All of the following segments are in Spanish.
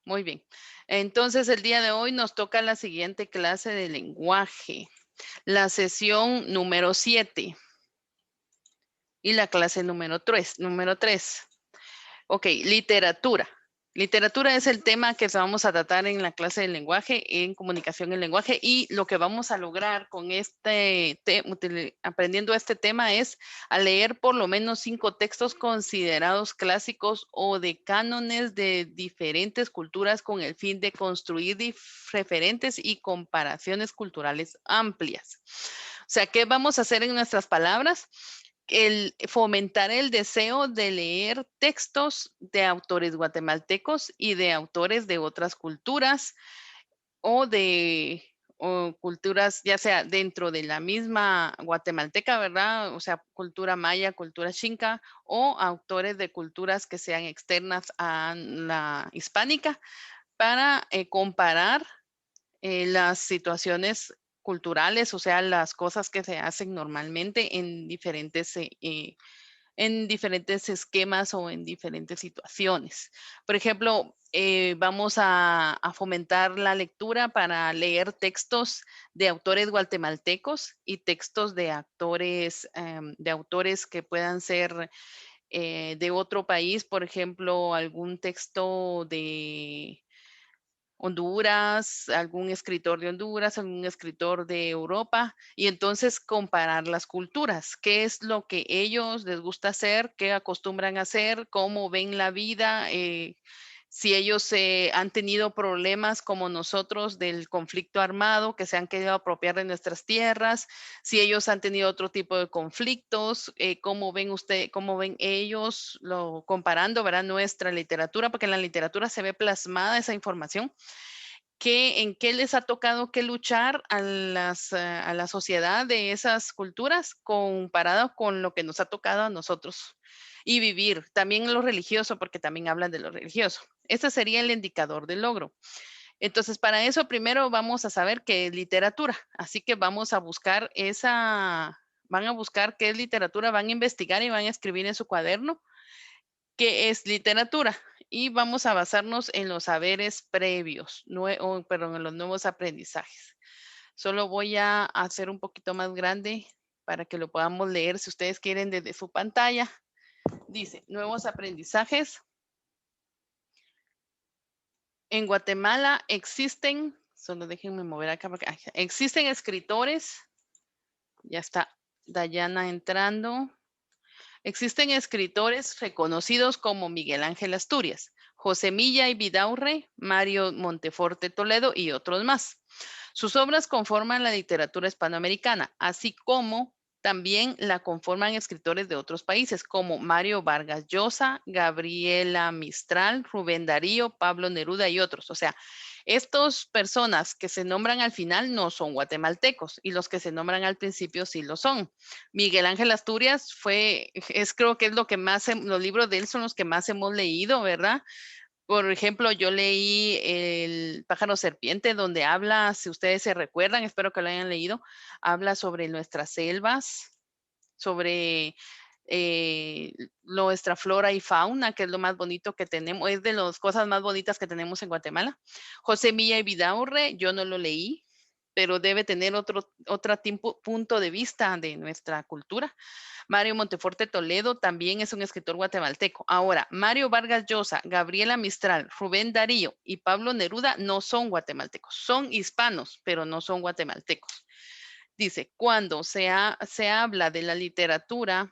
Muy bien. Entonces, el día de hoy nos toca la siguiente clase de lenguaje, la sesión número 7 y la clase número 3. Ok, literatura. Literatura es el tema que vamos a tratar en la clase de lenguaje, en comunicación en lenguaje, y lo que vamos a lograr con aprendiendo este tema es a leer por lo menos 5 textos considerados clásicos o de cánones de diferentes culturas con el fin de construir referentes y comparaciones culturales amplias. O sea, ¿qué vamos a hacer en nuestras palabras? El fomentar el deseo de leer textos de autores guatemaltecos y de autores de otras culturas o culturas, ya sea dentro de la misma guatemalteca, ¿verdad? O sea, cultura maya, cultura xinca, o autores de culturas que sean externas a la hispánica para comparar las situaciones culturales, o sea, las cosas que se hacen normalmente en diferentes esquemas o en diferentes situaciones. Por ejemplo, vamos a fomentar la lectura para leer textos de autores guatemaltecos y textos de autores que puedan ser de otro país, por ejemplo, algún texto de Honduras, algún escritor de Honduras, algún escritor de Europa, y entonces comparar las culturas, qué es lo que ellos les gusta hacer, qué acostumbran a hacer, cómo ven la vida, si ellos han tenido problemas como nosotros del conflicto armado, que se han querido apropiar de nuestras tierras, si ellos han tenido otro tipo de conflictos, cómo ven ellos, comparando, ¿verdad? Nuestra literatura, porque en la literatura se ve plasmada esa información en qué les ha tocado que luchar a la sociedad de esas culturas comparado con lo que nos ha tocado a nosotros y vivir. También lo religioso, porque también hablan de lo religioso. Este sería el indicador del logro. Entonces, para eso primero vamos a saber qué es literatura. Así que vamos a buscar van a buscar qué es literatura, van a investigar y van a escribir en su cuaderno qué es literatura y vamos a basarnos en los saberes previos, perdón, en los nuevos aprendizajes. Solo voy a hacer un poquito más grande para que lo podamos leer si ustedes quieren desde su pantalla. Dice, nuevos aprendizajes. En Guatemala existen, solo déjenme mover acá, porque existen escritores, ya está Dayana entrando. Existen escritores reconocidos como Miguel Ángel Asturias, José Milla y Vidaurre, Mario Monteforte Toledo y otros más. Sus obras conforman la literatura hispanoamericana, así como también la conforman escritores de otros países como Mario Vargas Llosa, Gabriela Mistral, Rubén Darío, Pablo Neruda y otros. O sea, estas personas que se nombran al final no son guatemaltecos y los que se nombran al principio sí lo son. Miguel Ángel Asturias creo que es lo que más, los libros de él son los que más hemos leído, ¿verdad? Por ejemplo, yo leí El pájaro serpiente, donde habla, si ustedes se recuerdan, espero que lo hayan leído, habla sobre nuestras selvas, sobre nuestra flora y fauna, que es lo más bonito que tenemos, es de las cosas más bonitas que tenemos en Guatemala. José Milla y Vidaurre, yo no lo leí, pero debe tener otro punto de vista de nuestra cultura. Mario Monteforte Toledo también es un escritor guatemalteco. Ahora, Mario Vargas Llosa, Gabriela Mistral, Rubén Darío y Pablo Neruda no son guatemaltecos, son hispanos, pero no son guatemaltecos. Dice, cuando se habla de la literatura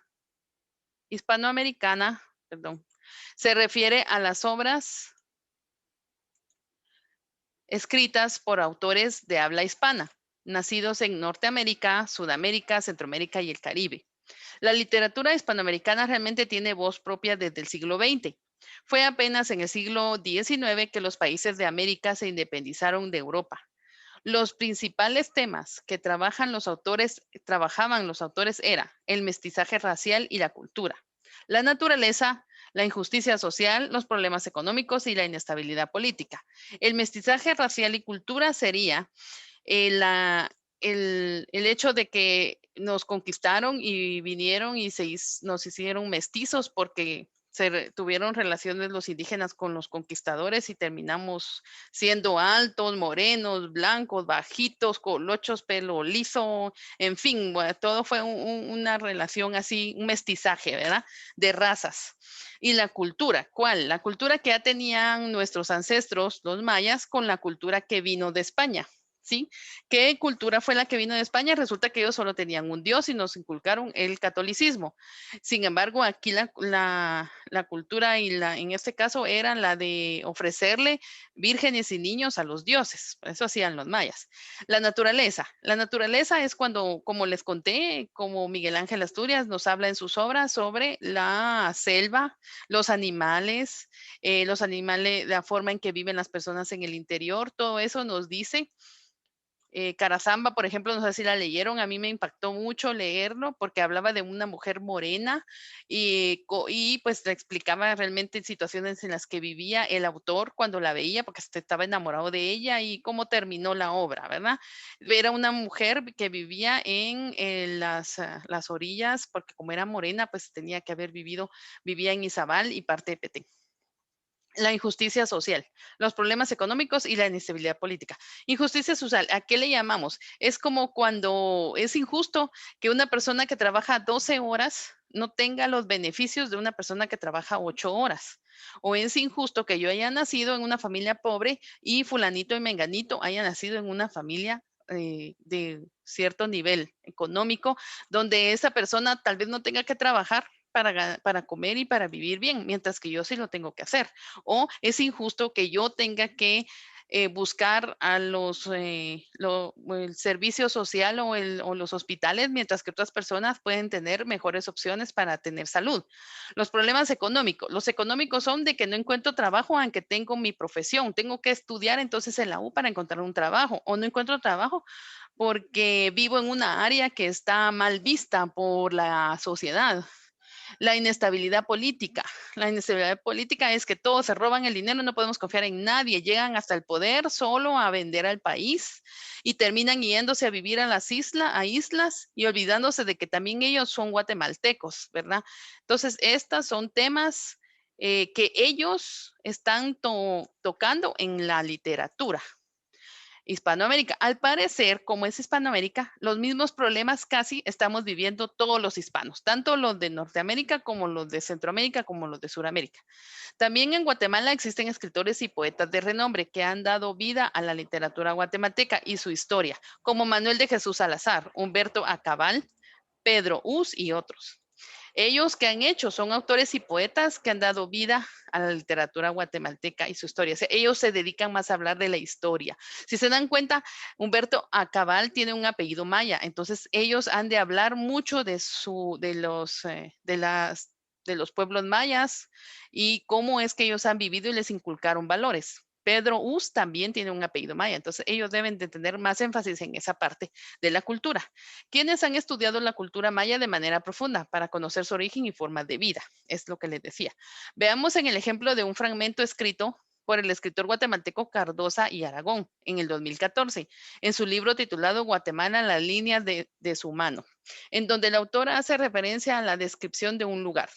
hispanoamericana, perdón, se refiere a las obras escritas por autores de habla hispana, nacidos en Norteamérica, Sudamérica, Centroamérica y el Caribe. La literatura hispanoamericana realmente tiene voz propia desde el siglo XX. Fue apenas en el siglo XIX que los países de América se independizaron de Europa. Los principales temas que trabajaban los autores era el mestizaje racial y la cultura, la naturaleza, la injusticia social, los problemas económicos y la inestabilidad política. El mestizaje racial y cultura sería el hecho de que nos conquistaron y vinieron y nos hicieron mestizos porque tuvieron relaciones los indígenas con los conquistadores y terminamos siendo altos, morenos, blancos, bajitos, colochos, pelo liso, en fin, bueno, todo fue una relación así, un mestizaje, ¿verdad? De razas. Y la cultura, ¿cuál? La cultura que ya tenían nuestros ancestros, los mayas, con la cultura que vino de España. ¿Sí? ¿Qué cultura fue la que vino de España? Resulta que ellos solo tenían un Dios y nos inculcaron el catolicismo. Sin embargo, aquí la cultura y en este caso era la de ofrecerle vírgenes y niños a los dioses. Eso hacían los mayas. La naturaleza. La naturaleza es cuando, como les conté, como Miguel Ángel Asturias nos habla en sus obras sobre la selva, los animales, la forma en que viven las personas en el interior, todo eso nos dice Carazamba, por ejemplo, no sé si la leyeron, a mí me impactó mucho leerlo porque hablaba de una mujer morena y pues le explicaba realmente situaciones en las que vivía el autor cuando la veía porque estaba enamorado de ella y cómo terminó la obra, ¿verdad? Era una mujer que vivía en las orillas porque como era morena, pues tenía que haber vivía en Izabal y parte de Petén. La injusticia social, los problemas económicos y la inestabilidad política. Injusticia social, ¿a qué le llamamos? Es como cuando es injusto que una persona que trabaja 12 horas no tenga los beneficios de una persona que trabaja 8 horas. O es injusto que yo haya nacido en una familia pobre y fulanito y menganito haya nacido en una familia de cierto nivel económico, donde esa persona tal vez no tenga que trabajar para comer y para vivir bien, mientras que yo sí lo tengo que hacer. O es injusto que yo tenga que buscar a el servicio social o los hospitales, mientras que otras personas pueden tener mejores opciones para tener salud. Los problemas económicos. Los económicos son de que no encuentro trabajo aunque tengo mi profesión. Tengo que estudiar entonces en la U para encontrar un trabajo o no encuentro trabajo porque vivo en una área que está mal vista por la sociedad. La inestabilidad política. La inestabilidad política es que todos se roban el dinero, no podemos confiar en nadie, llegan hasta el poder solo a vender al país y terminan yéndose a vivir a islas y olvidándose de que también ellos son guatemaltecos, ¿verdad? Entonces, estas son temas que ellos están tocando en la literatura. Hispanoamérica. Al parecer, como es Hispanoamérica, los mismos problemas casi estamos viviendo todos los hispanos, tanto los de Norteamérica como los de Centroamérica como los de Suramérica. También en Guatemala existen escritores y poetas de renombre que han dado vida a la literatura guatemalteca y su historia, como Manuel de Jesús Salazar, Humberto Acabal, Pedro Uz y otros. Ellos que han hecho son autores y poetas que han dado vida a la literatura guatemalteca y su historia. O sea, ellos se dedican más a hablar de la historia. Si se dan cuenta, Humberto Acabal tiene un apellido maya, entonces ellos han de hablar mucho de los pueblos mayas y cómo es que ellos han vivido y les inculcaron valores. Pedro Uz también tiene un apellido maya, entonces ellos deben de tener más énfasis en esa parte de la cultura. Quienes han estudiado la cultura maya de manera profunda para conocer su origen y forma de vida, es lo que les decía. Veamos en el ejemplo de un fragmento escrito por el escritor guatemalteco Cardosa y Aragón en el 2014, en su libro titulado Guatemala, las líneas de su mano, en donde el autor hace referencia a la descripción de un lugar.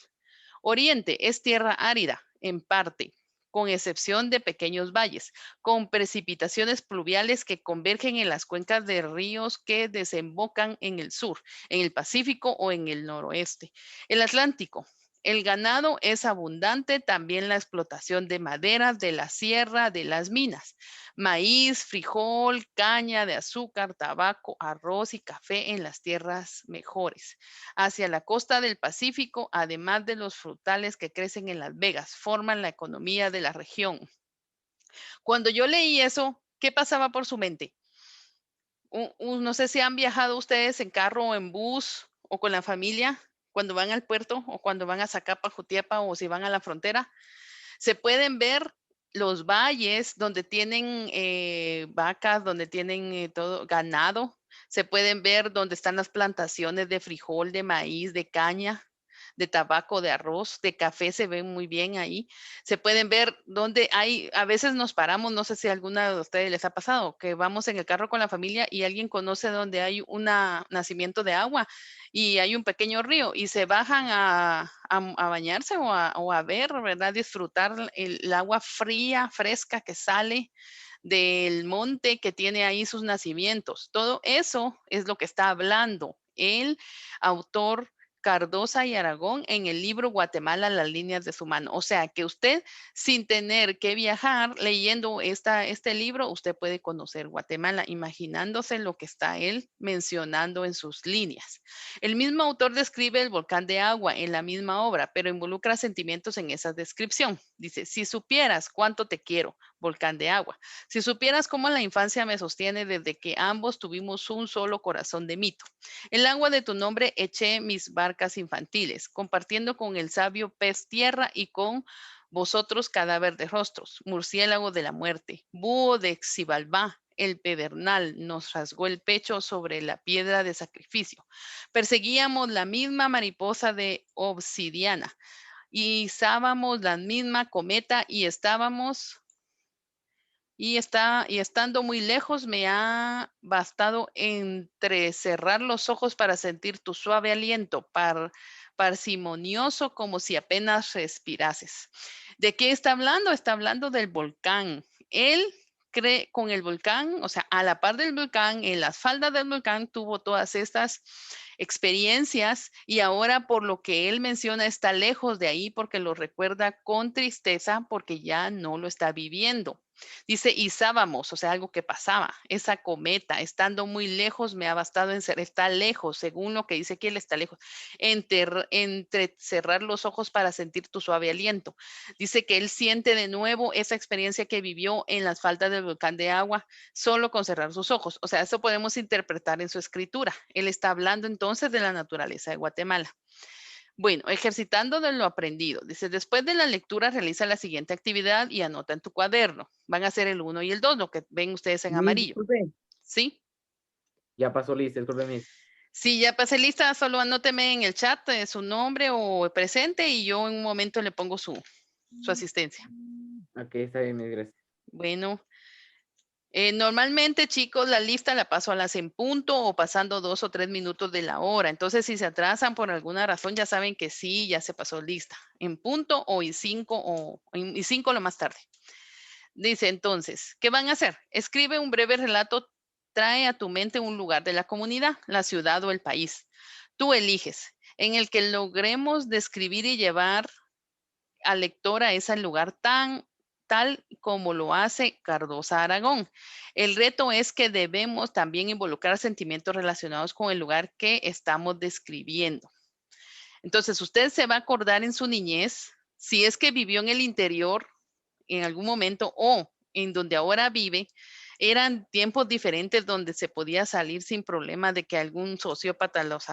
Oriente es tierra árida, en parte, con excepción de pequeños valles, con precipitaciones pluviales que convergen en las cuencas de ríos que desembocan en el sur, en el Pacífico o en el noroeste. El Atlántico. El ganado es abundante, también la explotación de maderas, de la sierra, de las minas. Maíz, frijol, caña de azúcar, tabaco, arroz y café en las tierras mejores. Hacia la costa del Pacífico, además de los frutales que crecen en Las Vegas, forman la economía de la región. Cuando yo leí eso, ¿qué pasaba por su mente? No sé si han viajado ustedes en carro o en bus o con la familia cuando van al puerto o cuando van a Zacapa, Jutiapa o si van a la frontera. Se pueden ver los valles donde tienen vacas, donde tienen todo ganado. Se pueden ver donde están las plantaciones de frijol, de maíz, de caña, de tabaco, de arroz, de café, se ven muy bien ahí. Se pueden ver donde hay, a veces nos paramos, no sé si a alguna de ustedes les ha pasado, que vamos en el carro con la familia y alguien conoce donde hay un nacimiento de agua y hay un pequeño río y se bajan a bañarse o a ver, ¿verdad? Disfrutar el agua fría, fresca que sale del monte que tiene ahí sus nacimientos. Todo eso es lo que está hablando el autor Cardosa y Aragón en el libro Guatemala, las líneas de su mano. O sea que usted, sin tener que viajar, leyendo este libro, usted puede conocer Guatemala, imaginándose lo que está él mencionando en sus líneas. El mismo autor describe el volcán de agua en la misma obra, pero involucra sentimientos en esa descripción. Dice, si supieras cuánto te quiero, volcán de agua. Si supieras cómo la infancia me sostiene desde que ambos tuvimos un solo corazón de mito. El agua de tu nombre eché mis barcas infantiles, compartiendo con el sabio pez tierra y con vosotros cadáver de rostros, murciélago de la muerte, búho de Xibalbá, el pedernal nos rasgó el pecho sobre la piedra de sacrificio. Perseguíamos la misma mariposa de obsidiana, y izábamos la misma cometa y estando muy lejos me ha bastado entrecerrar los ojos para sentir tu suave aliento, parsimonioso como si apenas respirases. ¿De qué está hablando? Está hablando del volcán. Él cree con el volcán, o sea, a la par del volcán, en las faldas del volcán, tuvo todas estas experiencias y ahora por lo que él menciona está lejos de ahí porque lo recuerda con tristeza porque ya no lo está viviendo. Dice, izábamos, o sea, algo que pasaba. Esa cometa, estando muy lejos, me ha bastado en ser, está lejos, según lo que dice aquí, él está lejos. Entre cerrar los ojos para sentir tu suave aliento. Dice que él siente de nuevo esa experiencia que vivió en las faldas del volcán de agua, solo con cerrar sus ojos. O sea, eso podemos interpretar en su escritura. Él está hablando entonces de la naturaleza de Guatemala. Bueno, ejercitando de lo aprendido. Dice, después de la lectura realiza la siguiente actividad y anota en tu cuaderno. Van a ser el 1 y el 2, lo que ven ustedes en Miss, amarillo. disculpe, ¿Sí? ya pasó lista, disculpe, Miss. Si ya pasé lista, solo anóteme en el chat su nombre o presente y yo en un momento le pongo su asistencia. Ok, está bien, Miss, gracias. Bueno, normalmente, chicos, la lista la paso a las en punto o pasando 2 o 3 minutos de la hora. Entonces, si se atrasan por alguna razón, ya saben que sí, ya se pasó lista. En punto o en 5 y 5 lo más tarde. Dice entonces, ¿qué van a hacer? Escribe un breve relato, trae a tu mente un lugar de la comunidad, la ciudad o el país. Tú eliges, en el que logremos describir y llevar al lector a ese lugar tal como lo hace Cardosa Aragón. El reto es que debemos también involucrar sentimientos relacionados con el lugar que estamos describiendo. Entonces, usted se va a acordar en su niñez, si es que vivió en el interior en algún momento o en donde ahora vive, eran tiempos diferentes donde se podía salir sin problema de que algún sociópata los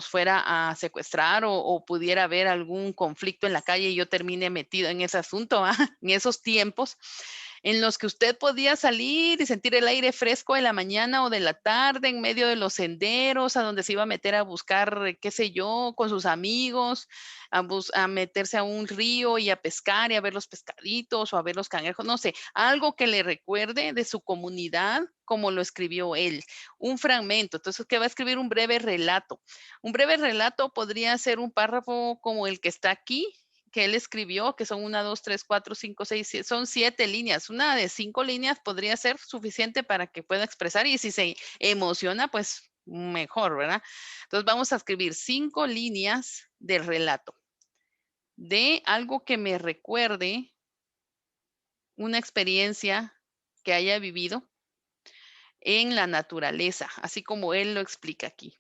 fuera a secuestrar o pudiera haber algún conflicto en la calle y yo termine metido en ese asunto, ¿va? En esos tiempos en los que usted podía salir y sentir el aire fresco de la mañana o de la tarde en medio de los senderos, a donde se iba a meter a buscar, qué sé yo, con sus amigos, a meterse a un río y a pescar y a ver los pescaditos o a ver los cangrejos, no sé, algo que le recuerde de su comunidad como lo escribió él, un fragmento. Entonces, que va a escribir un breve relato. Un breve relato podría ser un párrafo como el que está aquí, que él escribió, que son 1, 2, 3, 4, 5, 6, 7, son 7 líneas. Una de 5 líneas podría ser suficiente para que pueda expresar y si se emociona, pues mejor, ¿verdad? Entonces vamos a escribir 5 líneas del relato de algo que me recuerde una experiencia que haya vivido en la naturaleza, así como él lo explica aquí.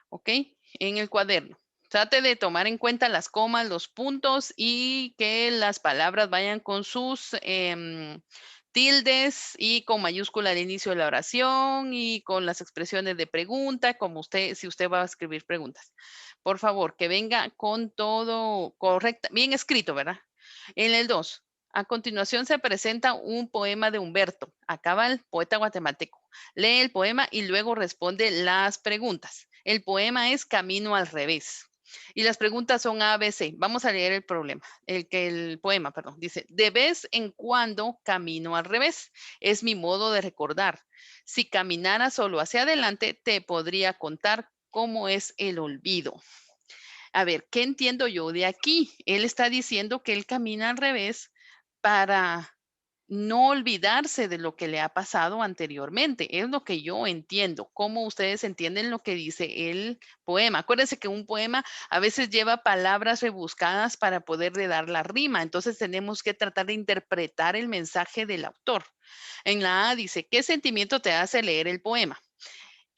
¿Ok? En el cuaderno. Trate de tomar en cuenta las comas, los puntos y que las palabras vayan con sus tildes y con mayúscula al inicio de la oración y con las expresiones de pregunta, como usted, si usted va a escribir preguntas. Por favor, que venga con todo correcto, bien escrito, ¿verdad? En el 2, a continuación se presenta un poema de Humberto, acaba el poeta guatemalteco. Lee el poema y luego responde las preguntas. El poema es Camino al revés. Y las preguntas son A, B, C. Vamos a leer el problema, el poema, perdón. Dice, de vez en cuando camino al revés. Es mi modo de recordar. Si caminara solo hacia adelante, te podría contar cómo es el olvido. A ver, ¿qué entiendo yo de aquí? Él está diciendo que él camina al revés para no olvidarse de lo que le ha pasado anteriormente. Es lo que yo entiendo. ¿Cómo ustedes entienden lo que dice el poema? Acuérdense que un poema a veces lleva palabras rebuscadas para poderle dar la rima. Entonces tenemos que tratar de interpretar el mensaje del autor. En la A dice, ¿qué sentimiento te hace leer el poema?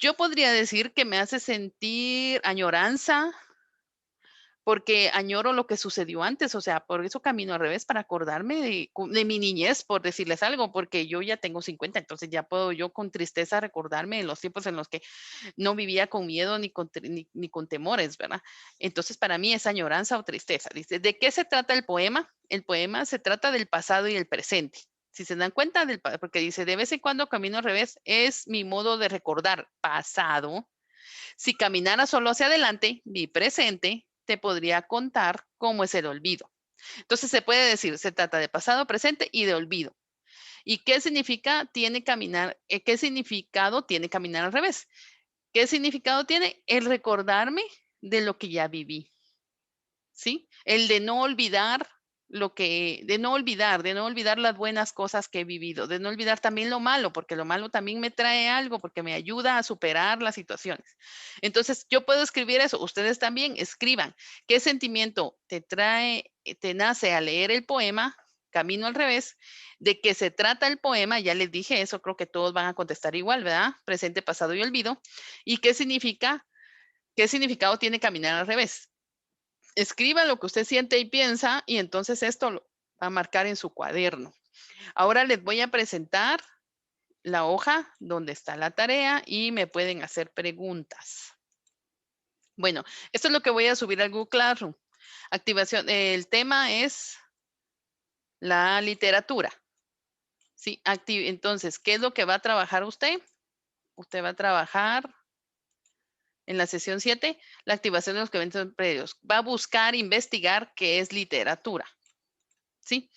Yo podría decir que me hace sentir añoranza, porque añoro lo que sucedió antes, o sea, por eso camino al revés para acordarme de mi niñez, por decirles algo, porque yo ya tengo 50, entonces ya puedo yo con tristeza recordarme de los tiempos en los que no vivía con miedo ni con temores, ¿verdad? Entonces, para mí es añoranza o tristeza. Dice, ¿de qué se trata el poema? El poema se trata del pasado y el presente. Si se dan cuenta, porque dice, de vez en cuando camino al revés, es mi modo de recordar pasado. Si caminara solo hacia adelante, mi presente, te podría contar cómo es el olvido. Entonces se puede decir, se trata de pasado, presente y de olvido. ¿Y qué significa tiene caminar? ¿Qué significado tiene caminar al revés? ¿Qué significado tiene el recordarme de lo que ya viví? ¿Sí? El de no olvidar de no olvidar las buenas cosas que he vivido, de no olvidar también lo malo, porque lo malo también me trae algo, porque me ayuda a superar las situaciones. Entonces, yo puedo escribir eso, ustedes también escriban, ¿qué sentimiento te nace al leer el poema? Camino al revés, de qué se trata el poema, ya les dije eso, creo que todos van a contestar igual, ¿verdad? Presente, pasado y olvido. ¿Y qué significado tiene caminar al revés? Escriba lo que usted siente y piensa y entonces esto lo va a marcar en su cuaderno. Ahora les voy a presentar la hoja donde está la tarea y me pueden hacer preguntas. Bueno, esto es lo que voy a subir al Google Classroom. Activación, el tema es la literatura. Sí, entonces, ¿qué es lo que va a trabajar usted? Usted va a trabajar en la sesión 7, la activación de los eventos previos. Va a buscar, investigar qué es literatura. ¿Sí?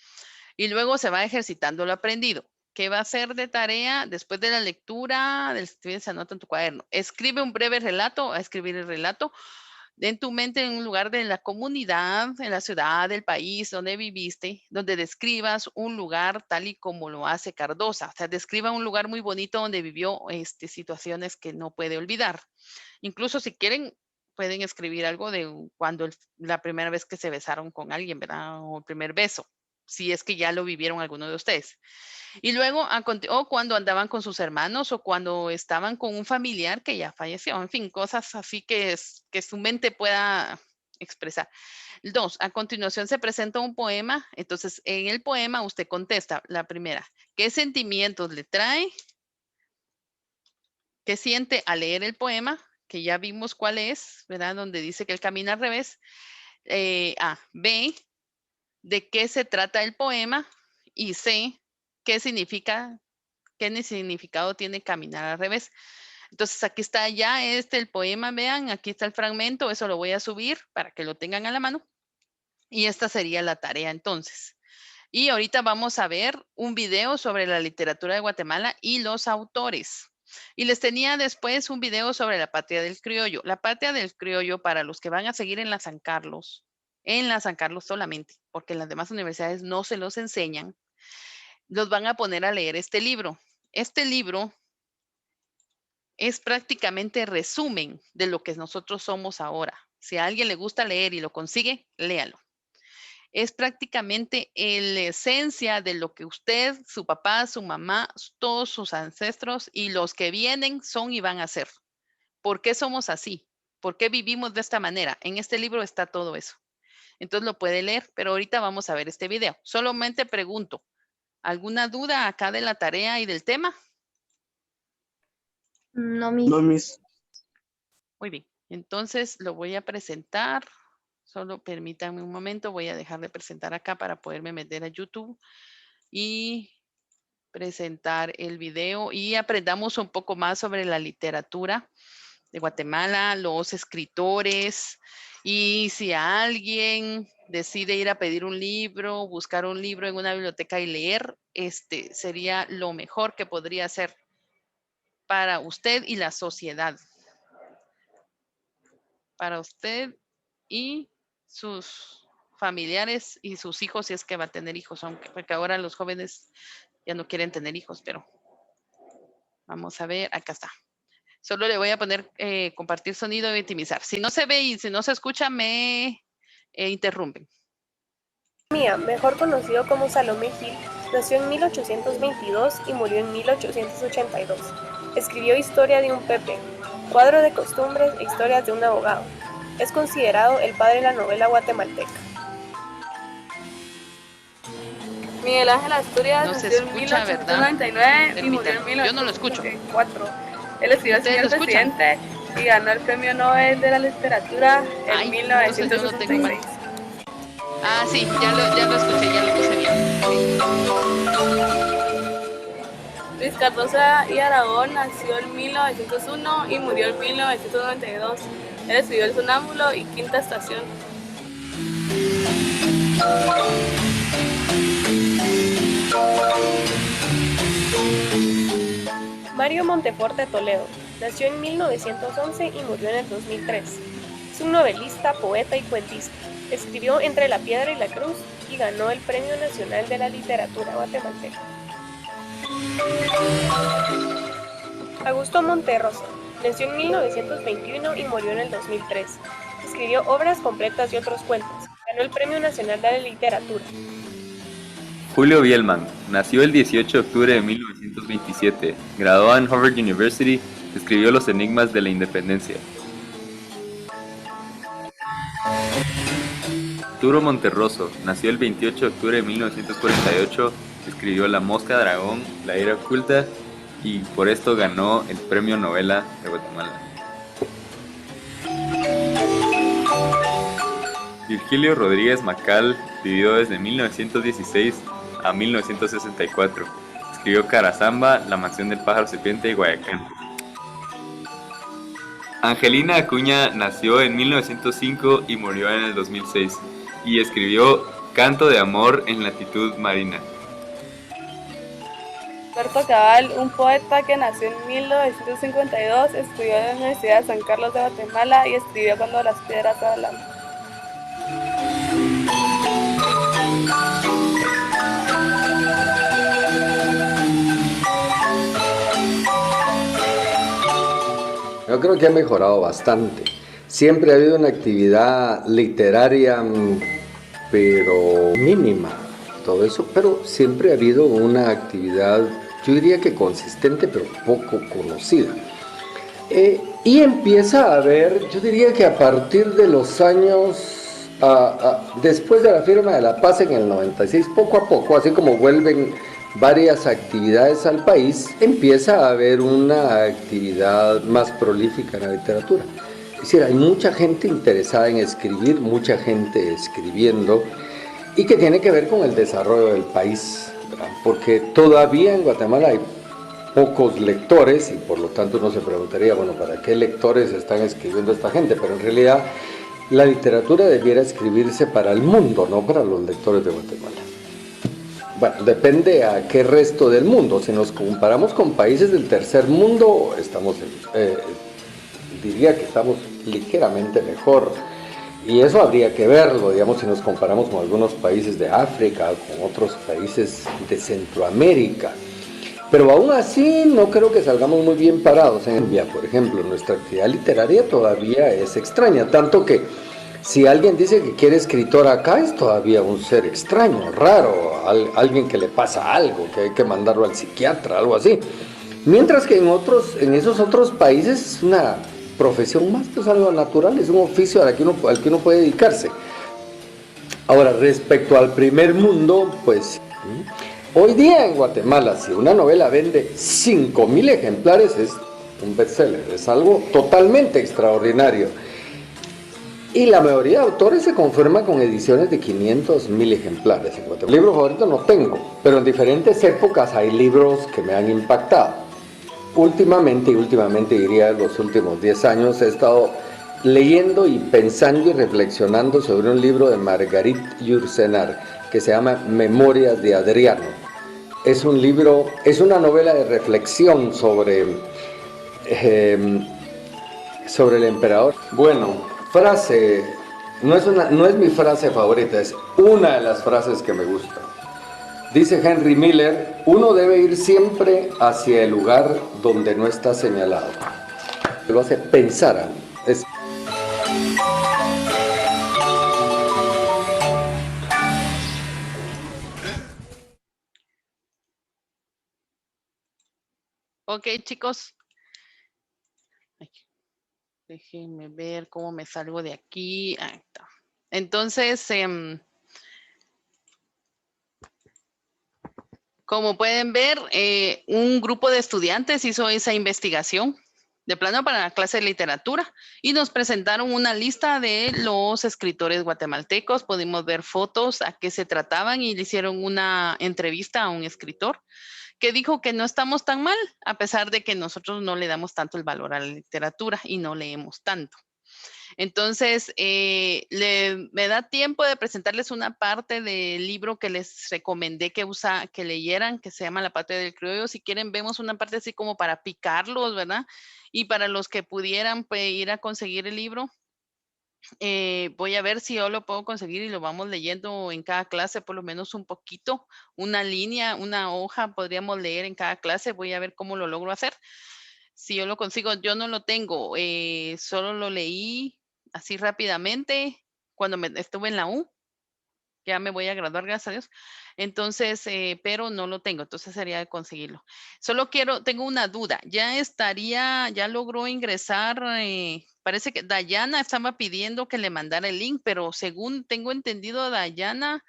Y luego se va ejercitando lo aprendido. ¿Qué va a hacer de tarea después de la lectura? Se anota en tu cuaderno. Escribe un breve relato, a escribir el relato en tu mente en un lugar de la comunidad, en la ciudad, del país donde viviste, donde describas un lugar tal y como lo hace Cardosa. O sea, describa un lugar muy bonito donde vivió situaciones que no puede olvidar. Incluso si quieren, pueden escribir algo de cuando la primera vez que se besaron con alguien, ¿verdad? O el primer beso, si es que ya lo vivieron alguno de ustedes. Y luego, o cuando andaban con sus hermanos o cuando estaban con un familiar que ya falleció, en fin, cosas así que su mente pueda expresar. 2, a continuación se presenta un poema, entonces en el poema usted contesta la primera, ¿qué sentimientos le trae? ¿Qué siente al leer el poema? Que ya vimos cuál es, ¿verdad? Donde dice que él camina al revés. A, B, ¿de qué se trata el poema? Y C, ¿qué significa, qué significado tiene caminar al revés? Entonces aquí está ya el poema, vean, aquí está el fragmento, eso lo voy a subir para que lo tengan a la mano. Y esta sería la tarea entonces. Y ahorita vamos a ver un video sobre la literatura de Guatemala y los autores. Y les tenía después un video sobre la patria del criollo. La patria del criollo, para los que van a seguir en la San Carlos solamente, porque en las demás universidades no se los enseñan, los van a poner a leer este libro. Este libro es prácticamente resumen de lo que nosotros somos ahora. Si a alguien le gusta leer y lo consigue, léalo. Es prácticamente la esencia de lo que usted, su papá, su mamá, todos sus ancestros y los que vienen son y van a ser. ¿Por qué somos así? ¿Por qué vivimos de esta manera? En este libro está todo eso. Entonces lo puede leer, pero ahorita vamos a ver este video. Solamente pregunto, ¿alguna duda acá de la tarea y del tema? No, Miss. Muy bien, entonces lo voy a presentar. Solo permítanme un momento, voy a dejar de presentar acá para poderme meter a YouTube y presentar el video y aprendamos un poco más sobre la literatura de Guatemala, los escritores, y si alguien decide ir a pedir un libro, buscar un libro en una biblioteca y leer, sería lo mejor que podría hacer para usted y la sociedad. Para usted y sus familiares y sus hijos, si es que va a tener hijos, porque ahora los jóvenes ya no quieren tener hijos, pero vamos a ver, acá está. Solo le voy a poner compartir sonido y optimizar. Si no se ve y si no se escucha, me interrumpen. Mía, mejor conocido como Salomé Gil, nació en 1822 y murió en 1882. Escribió Historia de un Pepe, cuadro de costumbres e historias de un abogado. Es considerado el padre de la novela guatemalteca. Miguel Ángel Asturias nació en 1899 y murió en 1894. Yo no lo escucho. Él escribió Señor Presidente y ganó el Premio Nobel de la Literatura en 1966. Ah, sí, ya lo escuché, ya lo puse bien. Luis Cardosa y Aragón nació en 1901 y murió en 1992. Él escribió El Sonámbulo y Quinta Estación. Mario Monteforte Toledo nació en 1911 y murió en el 2003. Es un novelista, poeta y cuentista. Escribió Entre la Piedra y la Cruz y ganó el Premio Nacional de la Literatura Guatemalteca. Augusto Monterroso nació en 1921 y murió en el 2003. Escribió obras completas y otros cuentos. Ganó el Premio Nacional de la Literatura. Julio Bielman nació el 18 de octubre de 1927. Graduado en Harvard University, escribió Los Enigmas de la Independencia. Arturo Monterroso nació el 28 de octubre de 1948, escribió La Mosca Dragón, La Ira Oculta y por esto ganó el Premio Novela de Guatemala. Virgilio Rodríguez Macal vivió desde 1916 a 1964. Escribió Carazamba, La Mansión del Pájaro Serpiente y Guayacán. Angelina Acuña nació en 1905 y murió en el 2006 y escribió Canto de Amor en Latitud Marina. Alberto Cabal, un poeta que nació en 1952, estudió en la Universidad de San Carlos de Guatemala y escribió Cuando las piedras hablan. Yo creo que ha mejorado bastante. Siempre ha habido una actividad literaria, pero mínima, todo eso, pero siempre ha habido una actividad, yo diría que consistente, pero poco conocida. Y empieza a haber, yo diría que a partir de los años, después de la firma de la paz en el 96, poco a poco, así como vuelven varias actividades al país, empieza a haber una actividad más prolífica en la literatura. Es decir, hay mucha gente interesada en escribir, mucha gente escribiendo, y que tiene que ver con el desarrollo del país, ¿verdad? Porque todavía en Guatemala hay pocos lectores, y por lo tanto uno se preguntaría, bueno, ¿para qué lectores están escribiendo esta gente? Pero en realidad la literatura debiera escribirse para el mundo, no para los lectores de Guatemala. Bueno, depende a qué resto del mundo. Si nos comparamos con países del tercer mundo, diría que estamos ligeramente mejor. Y eso habría que verlo, digamos, si nos comparamos con algunos países de África, con otros países de Centroamérica. Pero aún así no creo que salgamos muy bien parados. En Colombia, por ejemplo, nuestra actividad literaria todavía es extraña, tanto que si alguien dice que quiere escritor acá, es todavía un ser extraño, raro, alguien que le pasa algo, que hay que mandarlo al psiquiatra, algo así. Mientras que en esos otros países es una profesión más, pues algo natural, es un oficio al que uno puede dedicarse. Ahora, respecto al primer mundo, pues hoy día en Guatemala, si una novela vende 5,000 ejemplares, es un bestseller, es algo totalmente extraordinario. Y la mayoría de autores se conforma con ediciones de 500,000 ejemplares en Guatemala. Libro favorito no tengo, pero en diferentes épocas hay libros que me han impactado. últimamente diría los últimos 10 años, he estado leyendo y pensando y reflexionando sobre un libro de Margarit Yourcenar que se llama Memorias de Adriano. Es un libro, es una novela de reflexión sobre el emperador. Bueno, frase, no es mi frase favorita, es una de las frases que me gusta. Dice Henry Miller, uno debe ir siempre hacia el lugar donde no está señalado. Lo hace pensar. Ok, chicos. Ay, déjenme ver cómo me salgo de aquí. Ahí está. Entonces, como pueden ver, un grupo de estudiantes hizo esa investigación de plano para la clase de literatura y nos presentaron una lista de los escritores guatemaltecos. Pudimos ver fotos a qué se trataban y le hicieron una entrevista a un escritor que dijo que no estamos tan mal, a pesar de que nosotros no le damos tanto el valor a la literatura y no leemos tanto. Entonces, me da tiempo de presentarles una parte del libro que les recomendé que leyeran, que se llama La Patria del Criollo. Si quieren, vemos una parte así como para picarlos, ¿verdad? Y para los que pudieran pues, ir a conseguir el libro, voy a ver si yo lo puedo conseguir y lo vamos leyendo en cada clase, por lo menos un poquito, una línea, una hoja podríamos leer en cada clase. Voy a ver cómo lo logro hacer. Si yo lo consigo, yo no lo tengo, solo lo leí así rápidamente cuando estuve en la U. Ya me voy a graduar, gracias a Dios. Entonces, pero no lo tengo, entonces sería de conseguirlo. Solo tengo una duda. Ya logró ingresar, parece que Dayana estaba pidiendo que le mandara el link, pero según tengo entendido, Dayana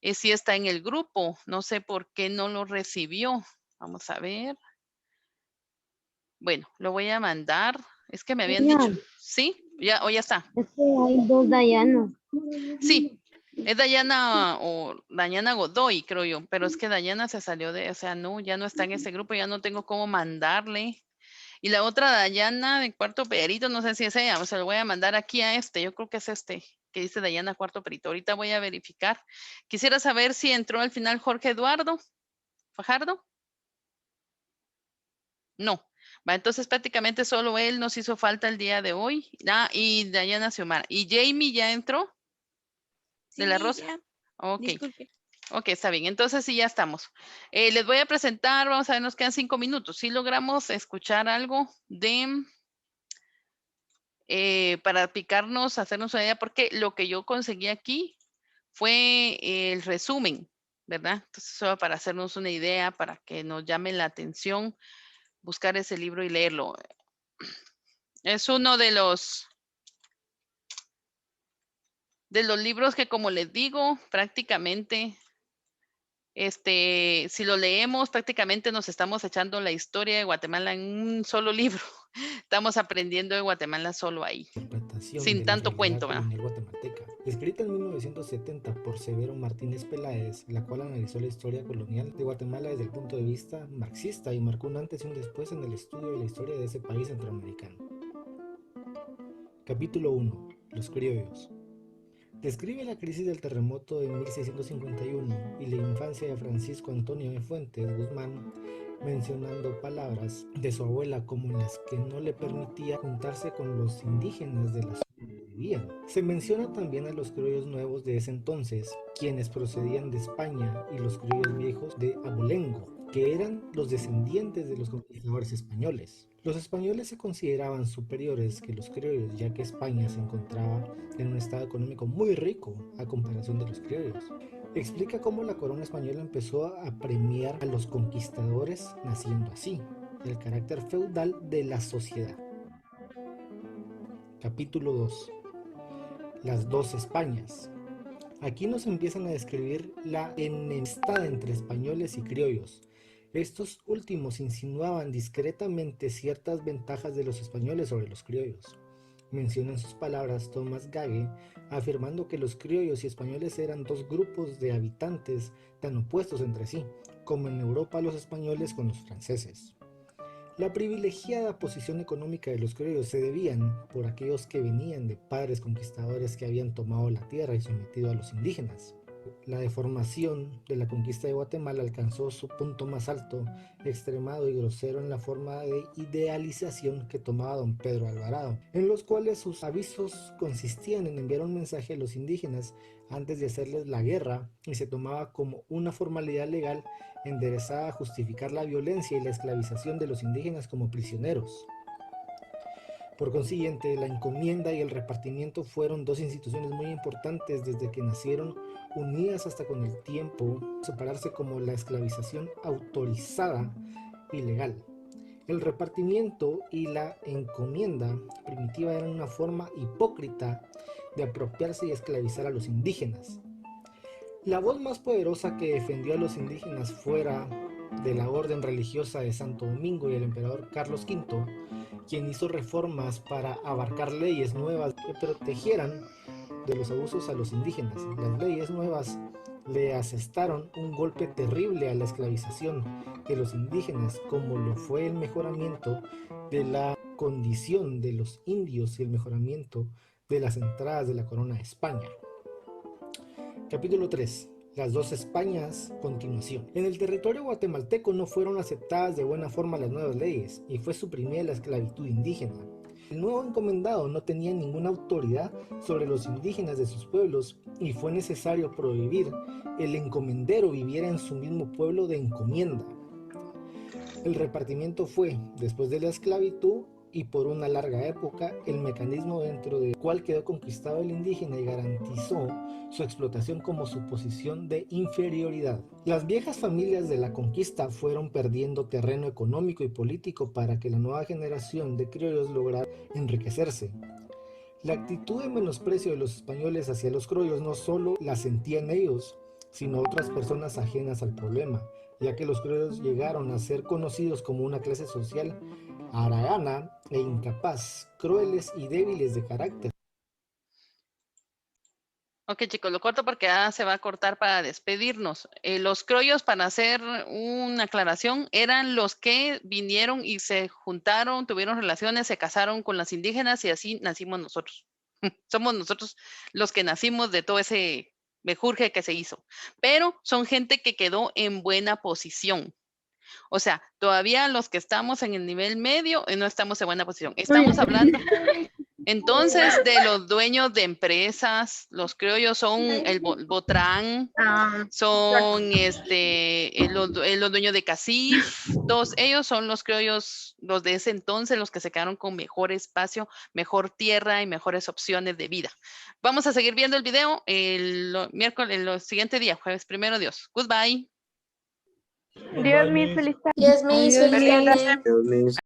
sí está en el grupo. No sé por qué no lo recibió. Vamos a ver. Bueno, lo voy a mandar. Es que me habían dicho. ¿Sí? Ya, o ya está. Es que hay dos Dayanas. Sí, es Dayana o Dayana Godoy, creo yo, pero es que Dayana se salió o sea, no, ya no está en ese grupo, ya no tengo cómo mandarle. Y la otra Dayana de Cuarto Perito, no sé si es ella, o sea, lo voy a mandar aquí a yo creo que es que dice Dayana Cuarto Perito. Ahorita voy a verificar. Quisiera saber si entró al final Jorge Eduardo Fajardo. No. Va, entonces prácticamente solo él nos hizo falta el día de hoy. Y Dayana Xiomara. ¿Y Jamie ya entró? ¿De la Rosa? Ya. Ok. Disculpe. Ok, está bien. Entonces sí, ya estamos. Les voy a presentar, vamos a ver, nos quedan 5 minutos. Si logramos escuchar algo para picarnos, hacernos una idea, porque lo que yo conseguí aquí fue el resumen, ¿verdad? Entonces, solo para hacernos una idea, para que nos llame la atención, buscar ese libro y leerlo. Es uno de los libros que, como les digo, prácticamente si lo leemos, prácticamente nos estamos echando la historia de Guatemala en un solo libro. Estamos aprendiendo de Guatemala solo ahí, sin tanto cuento, ¿verdad? Guatemalteca, escrita en 1970 por Severo Martínez Peláez, la cual analizó la historia colonial de Guatemala desde el punto de vista marxista y marcó un antes y un después en el estudio de la historia de ese país centroamericano. Capítulo 1. Los criollos. Describe la crisis del terremoto de 1651 y la infancia de Francisco Antonio de Fuentes Guzmán, mencionando palabras de su abuela como las que no le permitía juntarse con los indígenas de la zona donde vivían. Se menciona también a los criollos nuevos de ese entonces, quienes procedían de España, y los criollos viejos de Abolengo, que eran los descendientes de los conquistadores españoles. Los españoles se consideraban superiores que los criollos, ya que España se encontraba en un estado económico muy rico a comparación de los criollos. Explica cómo la corona española empezó a premiar a los conquistadores, naciendo así el carácter feudal de la sociedad. Capítulo 2. Las dos Españas. Aquí nos empiezan a describir la enemistad entre españoles y criollos. Estos últimos insinuaban discretamente ciertas ventajas de los españoles sobre los criollos. Menciona en sus palabras Tomás Gage, afirmando que los criollos y españoles eran dos grupos de habitantes tan opuestos entre sí, como en Europa los españoles con los franceses. La privilegiada posición económica de los criollos se debían por aquellos que venían de padres conquistadores que habían tomado la tierra y sometido a los indígenas. La deformación de la conquista de Guatemala alcanzó su punto más alto, extremado y grosero en la forma de idealización que tomaba don Pedro Alvarado, en los cuales sus avisos consistían en enviar un mensaje a los indígenas antes de hacerles la guerra, y se tomaba como una formalidad legal enderezada a justificar la violencia y la esclavización de los indígenas como prisioneros. Por consiguiente, la encomienda y el repartimiento fueron dos instituciones muy importantes desde que nacieron, unidas hasta con el tiempo, separarse como la esclavización autorizada y legal. El repartimiento y la encomienda primitiva eran una forma hipócrita de apropiarse y esclavizar a los indígenas. La voz más poderosa que defendió a los indígenas fuera de la orden religiosa de Santo Domingo y el emperador Carlos V, quien hizo reformas para abarcar leyes nuevas que protegieran de los abusos a los indígenas. Las leyes nuevas le asestaron un golpe terrible a la esclavización de los indígenas, como lo fue el mejoramiento de la condición de los indios y el mejoramiento de las entradas de la corona de España. Capítulo 3. Las dos Españas, continuación. En el territorio guatemalteco no fueron aceptadas de buena forma las nuevas leyes y fue suprimida la esclavitud indígena. El nuevo encomendado no tenía ninguna autoridad sobre los indígenas de sus pueblos y fue necesario prohibir el encomendero viviera en su mismo pueblo de encomienda. El repartimiento fue, después de la esclavitud y por una larga época, el mecanismo dentro del cual quedó conquistado el indígena y garantizó su explotación como su posición de inferioridad. Las viejas familias de la conquista fueron perdiendo terreno económico y político para que la nueva generación de criollos lograra enriquecerse. La actitud de menosprecio de los españoles hacia los criollos no solo la sentían ellos, sino otras personas ajenas al problema, ya que los criollos llegaron a ser conocidos como una clase social haragana e incapaz, crueles y débiles de carácter. Ok, chicos, lo corto porque ya se va a cortar para despedirnos. Los criollos, para hacer una aclaración, eran los que vinieron y se juntaron, tuvieron relaciones, se casaron con las indígenas y así nacimos nosotros. Somos nosotros los que nacimos de todo ese mejurje que se hizo. Pero son gente que quedó en buena posición. O sea, todavía los que estamos en el nivel medio no estamos en buena posición. Estamos hablando entonces de los dueños de empresas. Los criollos son el Botrán, son los dueños de Casif. Todos ellos son los criollos, los de ese entonces, los que se quedaron con mejor espacio, mejor tierra y mejores opciones de vida. Vamos a seguir viendo el video el siguiente día, jueves primero, Dios. Goodbye. Dios mío, feliz tarde. Dios mío, feliz tarde. Dios mío.